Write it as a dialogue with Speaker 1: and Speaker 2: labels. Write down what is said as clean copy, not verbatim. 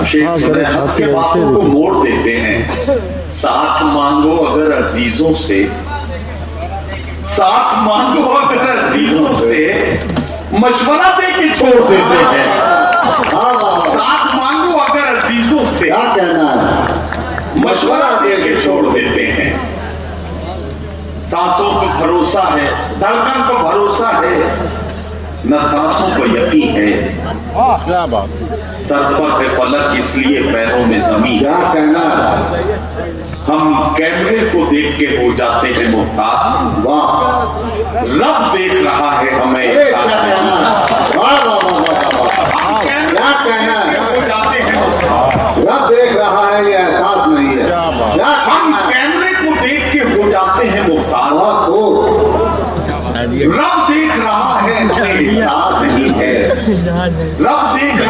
Speaker 1: शेख सुने, हंस के बातों को मोड़ देते हैं। साथ मांगो अगर अजीजों से, साथ मांगो अगर अजीजों से, मशवरा दे के छोड़ देते हैं। साथ मांगो अगर अजीजों से,
Speaker 2: क्या कहना है,
Speaker 1: मशवरा दे के छोड़ देते हैं। सांसों को भरोसा है, धड़कन को भरोसा है, न सांसों को यकीन है।
Speaker 3: क्या बात,
Speaker 1: सर पर है फलक इसलिए पैरों में जमीन।
Speaker 2: क्या कहना है,
Speaker 1: हम कैमरे को देख के हो जाते हैं मुहताज,
Speaker 2: वाह,
Speaker 1: रब देख रहा है हमें।
Speaker 2: क्या कहना है, वाह वाह वाह वाह,
Speaker 1: हम
Speaker 2: क्या कहना है,
Speaker 1: हो जाते हैं मुहताज,
Speaker 2: रब देख रहा है ये एहसास नहीं है। क्या
Speaker 1: हम कैमरे को देख के हो जाते हैं मुहताज,
Speaker 2: बहुत खूब,
Speaker 1: रब देख रहा है हमें एहसास नहीं है। रब देख